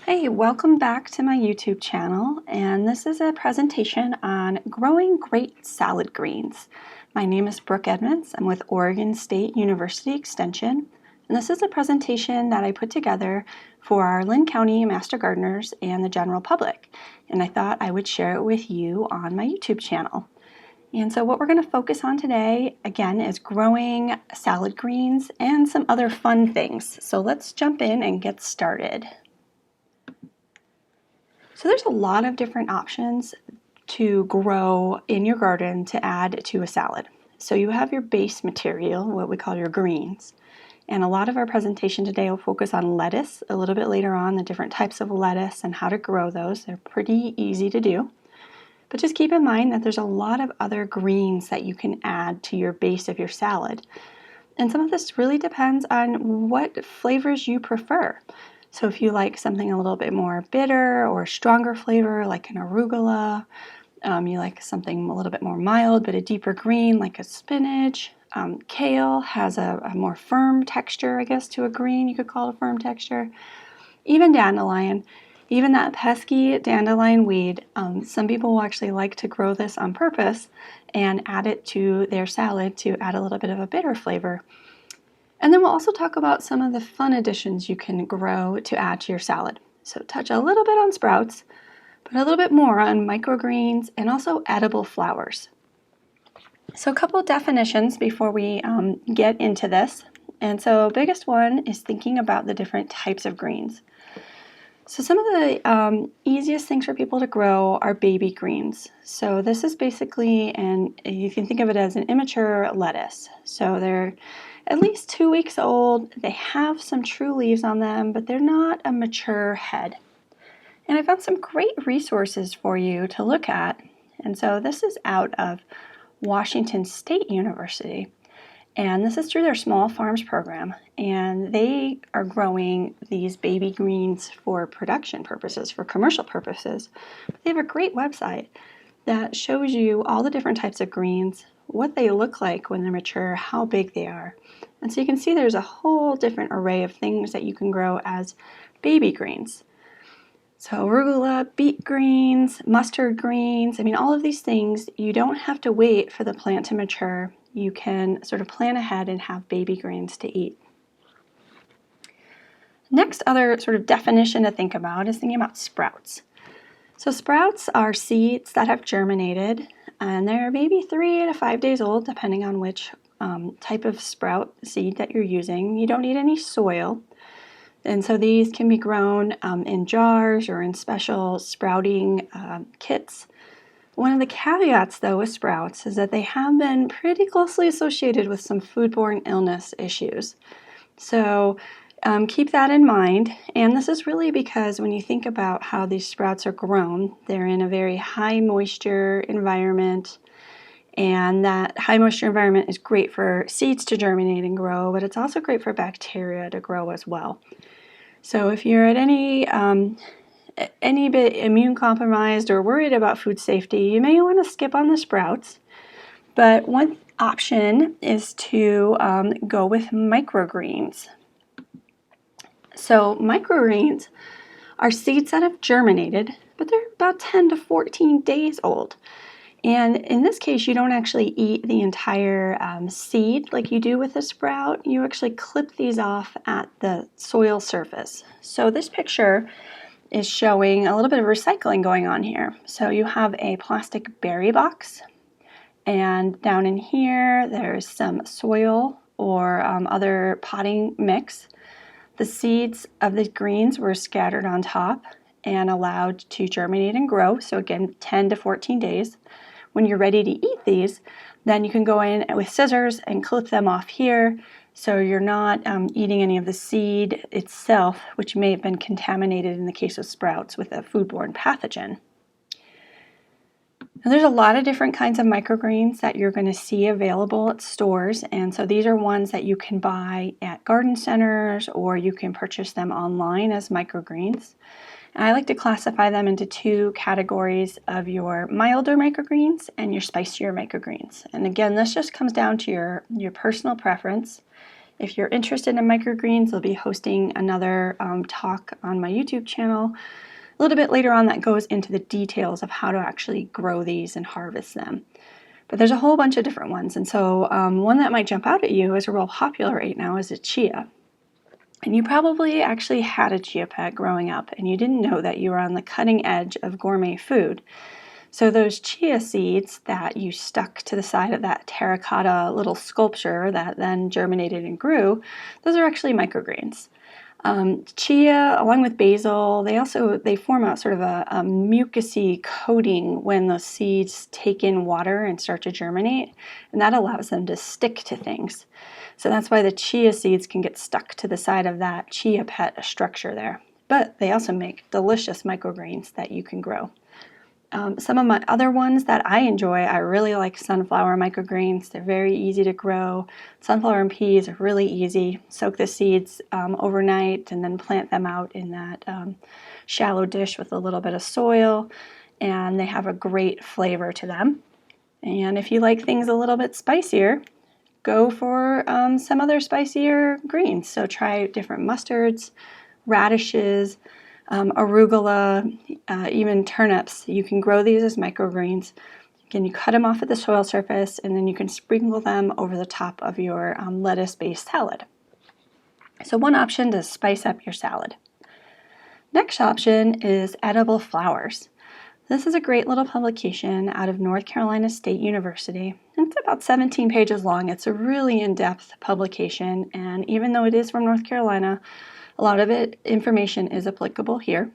Hey, welcome back to my YouTube channel, and this is a presentation on growing great salad greens. My name is Brooke Edmonds. I'm with Oregon State University Extension, and this is a presentation that I put together for our Linn County Master Gardeners and the general public, and I thought I would share it with you on my YouTube channel. And so what we're going to focus on today, again, is growing salad greens and some other fun things. So let's jump in and get started. So there's a lot of different options to grow in your garden to add to a salad. So you have your base material, what we call your greens. And a lot of our presentation today will focus on lettuce, a little bit later on, the different types of lettuce and how to grow those. They're pretty easy to do. But just keep in mind that there's a lot of other greens that you can add to your base of your salad. And some of this really depends on what flavors you prefer. So if you like something a little bit more bitter or stronger flavor like an arugula, you like something a little bit more mild but a deeper green like a spinach. Kale has a more firm texture, I guess, to a green. You could call it a firm texture. Even dandelion, even that pesky dandelion weed, some people will actually like to grow this on purpose and add it to their salad to add a little bit of a bitter flavor. And then we'll also talk about some of the fun additions you can grow to add to your salad. So touch a little bit on sprouts, but a little bit more on microgreens and also edible flowers. So a couple definitions before we get into this. And so biggest one is thinking about the different types of greens. So some of the easiest things for people to grow are baby greens. So this is basically, and you can think of it as an immature lettuce. So they're at least 2 weeks old. They have some true leaves on them, but they're not a mature head. And I found some great resources for you to look at. And so this is out of Washington State University. And this is through their Small Farms program. And they are growing these baby greens for production purposes, for commercial purposes. But they have a great website that shows you all the different types of greens, what they look like when they're mature, how big they are. And so you can see there's a whole different array of things that you can grow as baby greens. So arugula, beet greens, mustard greens, all of these things, you don't have to wait for the plant to mature. You can sort of plan ahead and have baby greens to eat. Next other sort of definition to think about is thinking about sprouts. So sprouts are seeds that have germinated, and they're maybe 3 to 5 days old, depending on which type of sprout seed that you're using. You don't need any soil. And so these can be grown in jars or in special sprouting kits. One of the caveats, though, with sprouts is that they have been pretty closely associated with some foodborne illness issues. So keep that in mind. And this is really because when you think about how these sprouts are grown, they're in a very high moisture environment. And that high moisture environment is great for seeds to germinate and grow, but it's also great for bacteria to grow as well. So if you're at any bit immune compromised or worried about food safety, you may want to skip on the sprouts. But one option is to go with microgreens. So microgreens are seeds that have germinated, but they're about 10 to 14 days old. And in this case, you don't actually eat the entire seed like you do with a sprout. You actually clip these off at the soil surface. So this picture is showing a little bit of recycling going on here. So you have a plastic berry box, and down in here there's some soil or other potting mix. The seeds of the greens were scattered on top and allowed to germinate and grow. So again, 10 to 14 days. When you're ready to eat these, then you can go in with scissors and clip them off here. So you're not eating any of the seed itself, which may have been contaminated in the case of sprouts with a foodborne pathogen. Now, there's a lot of different kinds of microgreens that you're going to see available at stores, and so these are ones that you can buy at garden centers or you can purchase them online as microgreens. And I like to classify them into two categories of your milder microgreens and your spicier microgreens. And again, this just comes down to your personal preference If you're interested in microgreens, I'll be hosting another talk on my YouTube channel a little bit later on that goes into the details of how to actually grow these and harvest them. But there's a whole bunch of different ones, and so one that might jump out at you as a real popular right now is a chia. And you probably actually had a chia pet growing up and you didn't know that you were on the cutting edge of gourmet food. So those chia seeds that you stuck to the side of that terracotta little sculpture that then germinated and grew, those are actually microgreens. Chia, along with basil, they form out sort of a mucousy coating when the seeds take in water and start to germinate, and that allows them to stick to things. So that's why the chia seeds can get stuck to the side of that chia pet structure there. But they also make delicious microgreens that you can grow. Some of my other ones that I enjoy, I really like sunflower microgreens. They're very easy to grow. Sunflower and peas are really easy. Soak the seeds overnight and then plant them out in that shallow dish with a little bit of soil, and they have a great flavor to them. And if you like things a little bit spicier, go for some other spicier greens. So try different mustards, radishes, arugula, even turnips. You can grow these as microgreens. Again, you cut them off at the soil surface and then you can sprinkle them over the top of your lettuce-based salad. So one option to spice up your salad. Next option is edible flowers. This is a great little publication out of North Carolina State University. It's about 17 pages long. It's a really in-depth publication, and even though it is from North Carolina, a lot of information is applicable here.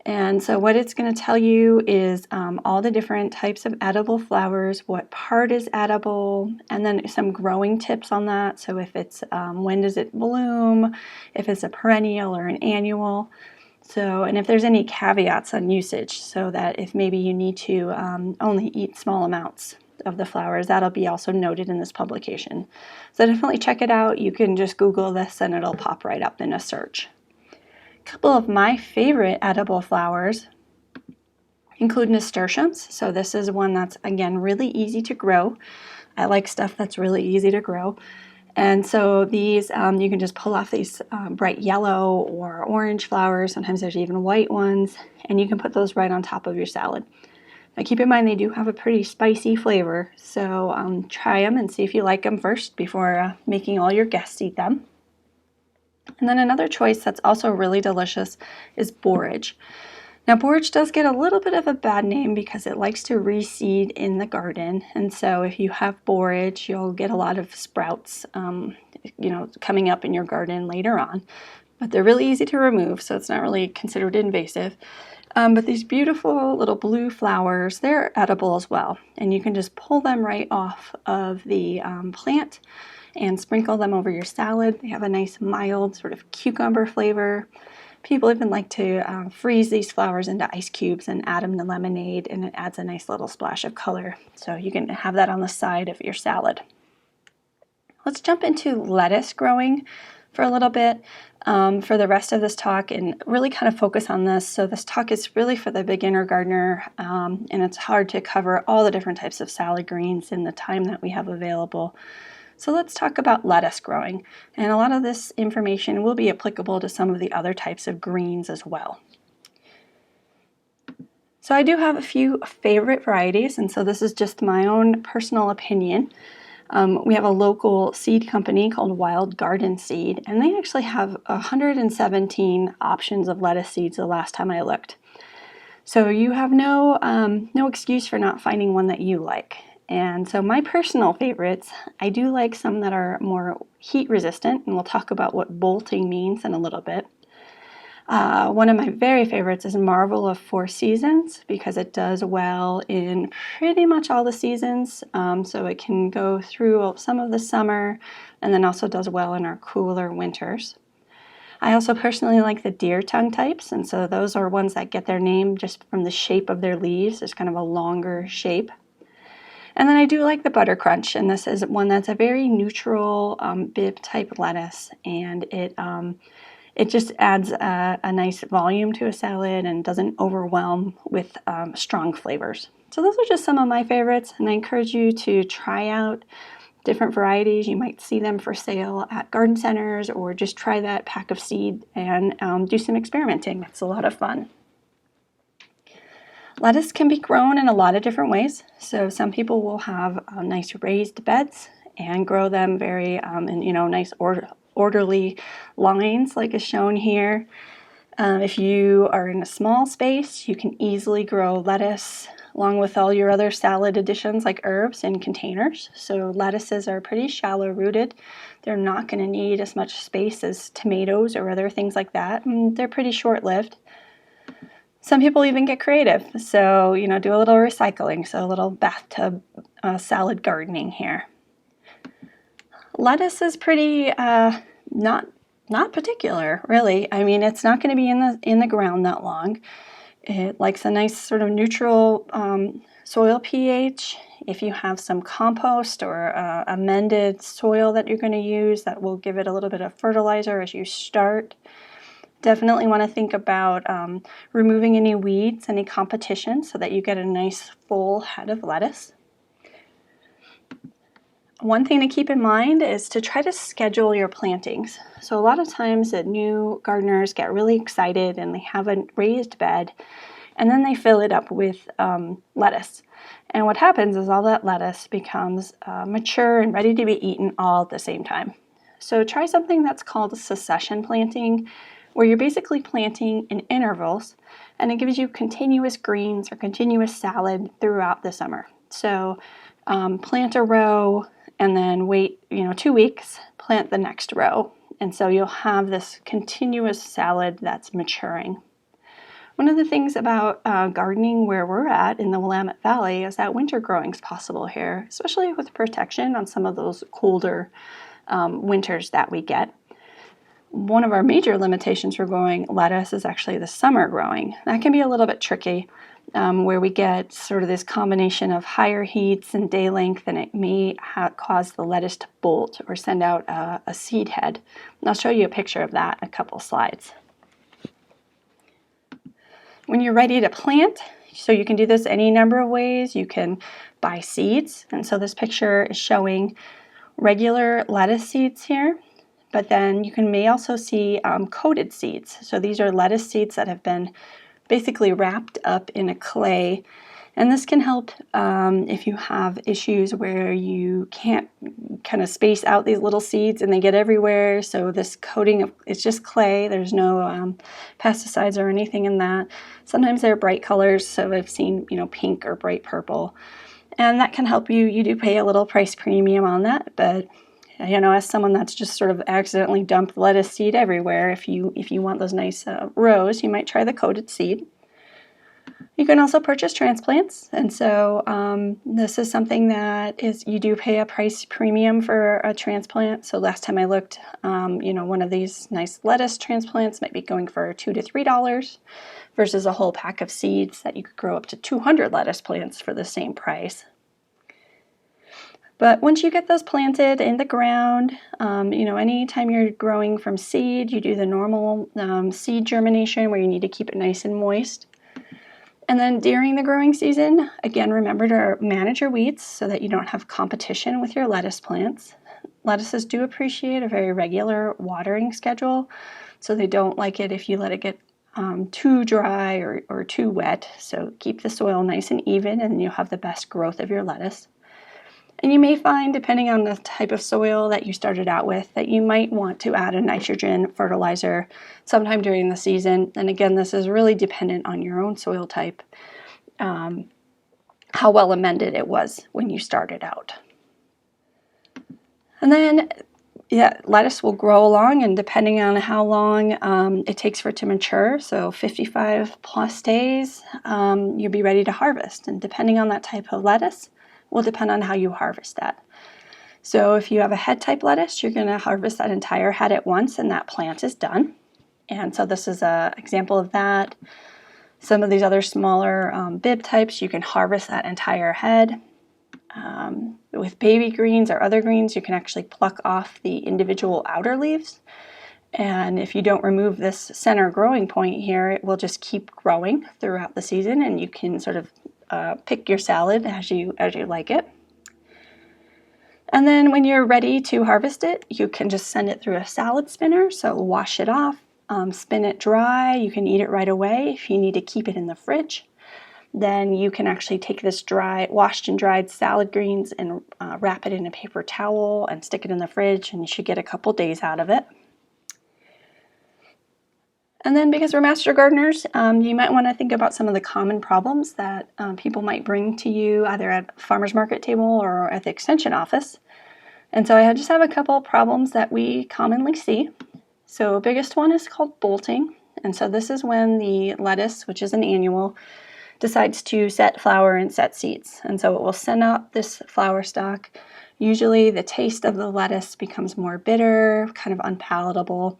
And so what it's going to tell you is all the different types of edible flowers, what part is edible, and then some growing tips on that. So if it's when does it bloom, if it's a perennial or an annual. So, and if there's any caveats on usage, so that if maybe you need to only eat small amounts of the flowers, that'll be also noted in this publication. So definitely check it out. You can just Google this and it'll pop right up in a search. A couple of my favorite edible flowers include nasturtiums. So this is one that's, again, really easy to grow. I like stuff that's really easy to grow. And so these, you can just pull off these bright yellow or orange flowers. Sometimes there's even white ones, and you can put those right on top of your salad. Now keep in mind they do have a pretty spicy flavor, so try them and see if you like them first before making all your guests eat them. And then another choice that's also really delicious is borage. Now borage does get a little bit of a bad name because it likes to reseed in the garden, and so if you have borage, you'll get a lot of sprouts coming up in your garden later on. But they're really easy to remove, so it's not really considered invasive. But these beautiful little blue flowers, they're edible as well. And you can just pull them right off of the plant and sprinkle them over your salad. They have a nice mild sort of cucumber flavor. People even like to freeze these flowers into ice cubes and add them to lemonade, and it adds a nice little splash of color. So you can have that on the side of your salad. Let's jump into lettuce growing for a little bit for the rest of this talk and really kind of focus on this. So this talk is really for the beginner gardener, and it's hard to cover all the different types of salad greens in the time that we have available. So let's talk about lettuce growing, and a lot of this information will be applicable to some of the other types of greens as well. So I do have a few favorite varieties, and so this is just my own personal opinion. We have a local seed company called Wild Garden Seed, and they actually have 117 options of lettuce seeds the last time I looked. So you have no excuse for not finding one that you like. And so my personal favorites, I do like some that are more heat resistant, and we'll talk about what bolting means in a little bit. One of my very favorites is Marvel of Four Seasons because it does well in pretty much all the seasons. So it can go through some of the summer and then also does well in our cooler winters. I also personally like the deer tongue types, and so those are ones that get their name just from the shape of their leaves. It's kind of a longer shape. And then I do like the Butter Crunch, and this is one that's a very neutral bib type lettuce, and it just adds a nice volume to a salad and doesn't overwhelm with strong flavors. So those are just some of my favorites, and I encourage you to try out different varieties. You might see them for sale at garden centers, or just try that pack of seed and do some experimenting. It's a lot of fun. Lettuce can be grown in a lot of different ways. So some people will have nice raised beds and grow them very in nice orderly lines like is shown here. If you are in a small space, you can easily grow lettuce along with all your other salad additions like herbs in containers. So lettuces are pretty shallow rooted. They're not going to need as much space as tomatoes or other things like that. And they're pretty short-lived. Some people even get creative. So, do a little recycling. So a little bathtub salad gardening here. Lettuce is pretty not particular, really. I mean, it's not going to be in the ground that long. It likes a nice sort of neutral soil pH. If you have some compost or amended soil that you're going to use, that will give it a little bit of fertilizer as you start. Definitely want to think about removing any weeds, any competition, so that you get a nice full head of lettuce. One thing to keep in mind is to try to schedule your plantings. So a lot of times that new gardeners get really excited and they have a raised bed, and then they fill it up with lettuce. And what happens is all that lettuce becomes mature and ready to be eaten all at the same time. So try something that's called succession planting, where you're basically planting in intervals, and it gives you continuous greens or continuous salad throughout the summer. So plant a row, and then wait, 2 weeks, plant the next row. And so you'll have this continuous salad that's maturing. One of the things about gardening where we're at in the Willamette Valley is that winter growing is possible here, especially with protection on some of those colder winters that we get. One of our major limitations for growing lettuce is actually the summer growing. That can be a little bit tricky. Where we get sort of this combination of higher heats and day length, and it may cause the lettuce to bolt or send out a seed head. And I'll show you a picture of that in a couple slides. When you're ready to plant, so you can do this any number of ways. You can buy seeds, and so this picture is showing regular lettuce seeds here, but then you may also see coated seeds. So these are lettuce seeds that have been basically wrapped up in a clay, and this can help if you have issues where you can't kind of space out these little seeds and they get everywhere. So this coating it's just clay. There's no pesticides or anything in that. Sometimes they're bright colors, so I've seen pink or bright purple, and that can help you. You do pay a little price premium on that, but as someone that's just sort of accidentally dumped lettuce seed everywhere, if you want those nice rows, you might try the coated seed. You can also purchase transplants, and so this is something that you do pay a price premium for a transplant. So last time I looked, one of these nice lettuce transplants might be going for $2 to $3 versus a whole pack of seeds that you could grow up to 200 lettuce plants for the same price. But once you get those planted in the ground, anytime you're growing from seed, you do the normal seed germination where you need to keep it nice and moist. And then during the growing season, again, remember to manage your weeds so that you don't have competition with your lettuce plants. Lettuces do appreciate a very regular watering schedule, so they don't like it if you let it get too dry or too wet. So keep the soil nice and even, and you'll have the best growth of your lettuce. And you may find, depending on the type of soil that you started out with, that you might want to add a nitrogen fertilizer sometime during the season. And again, this is really dependent on your own soil type, how well amended it was when you started out. And then, lettuce will grow along, and depending on how long it takes for it to mature, so 55 plus days, you'll be ready to harvest. And depending on that type of lettuce, will depend on how you harvest that. So if you have a head type lettuce, you're going to harvest that entire head at once, and that plant is done. And so this is an example of that. Some of these other smaller bib types, you can harvest that entire head. With baby greens or other greens, you can actually pluck off the individual outer leaves. And if you don't remove this center growing point here, it will just keep growing throughout the season, and you can sort of pick your salad as you like it. And then when you're ready to harvest it, you can just send it through a salad spinner. So wash it off, spin it dry. You can eat it right away. If you need to keep it in the fridge, then you can actually take this washed and dried salad greens and wrap it in a paper towel and stick it in the fridge, and you should get a couple days out of it. And then because we're master gardeners, you might want to think about some of the common problems that people might bring to you either at a farmer's market table or at the extension office. And so I just have a couple of problems that we commonly see. So biggest one is called bolting. And so this is when the lettuce, which is an annual, decides to set flower and set seeds. And so it will send out this flower stalk. Usually the taste of the lettuce becomes more bitter, kind of unpalatable.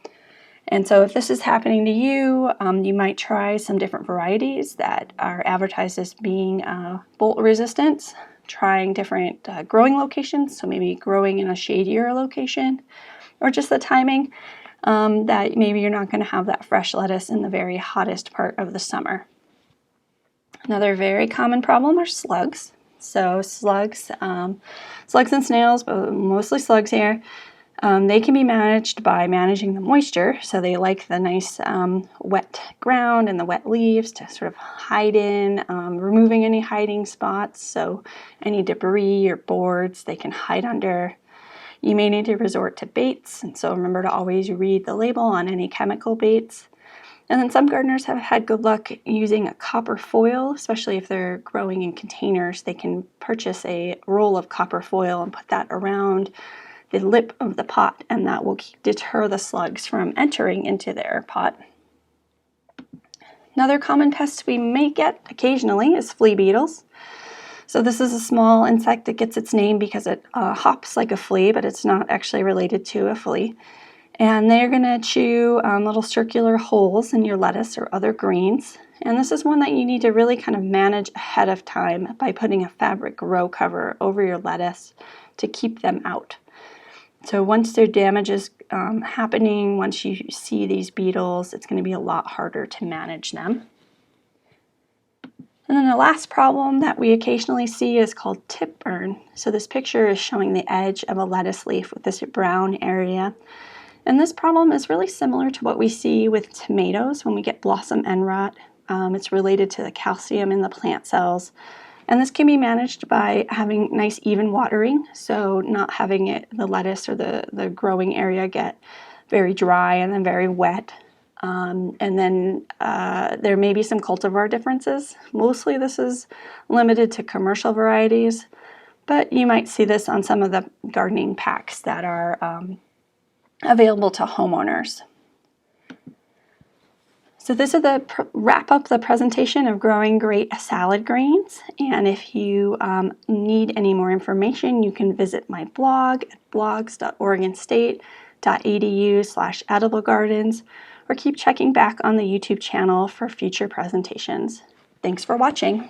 And so if this is happening to you, you might try some different varieties that are advertised as being bolt resistant, trying different growing locations, so maybe growing in a shadier location, or just the timing that maybe you're not going to have that fresh lettuce in the very hottest part of the summer. Another very common problem are slugs. So slugs and snails, but mostly slugs here. They can be managed by managing the moisture, so they like the nice wet ground and the wet leaves to sort of hide in, removing any hiding spots, so any debris or boards they can hide under. You may need to resort to baits, and so remember to always read the label on any chemical baits. And then some gardeners have had good luck using a copper foil, especially if they're growing in containers. They can purchase a roll of copper foil and put that around the lip of the pot, and that will deter the slugs from entering into their pot. Another common pest we may get occasionally is flea beetles. So this is a small insect that gets its name because it hops like a flea, but it's not actually related to a flea. And they're going to chew little circular holes in your lettuce or other greens. And this is one that you need to really kind of manage ahead of time by putting a fabric row cover over your lettuce to keep them out. So once their damage is happening, once you see these beetles, it's going to be a lot harder to manage them. And then the last problem that we occasionally see is called tip burn. So this picture is showing the edge of a lettuce leaf with this brown area. And this problem is really similar to what we see with tomatoes when we get blossom end rot. It's related to the calcium in the plant cells. And this can be managed by having nice even watering, so not having the lettuce or the growing area get very dry and then very wet. And then there may be some cultivar differences. Mostly this is limited to commercial varieties, but you might see this on some of the gardening packs that are available to homeowners. So this is the wrap up the presentation of growing great salad greens. And if you need any more information, you can visit my blog at blogs.oregonstate.edu/ediblegardens, or keep checking back on the YouTube channel for future presentations. Thanks for watching.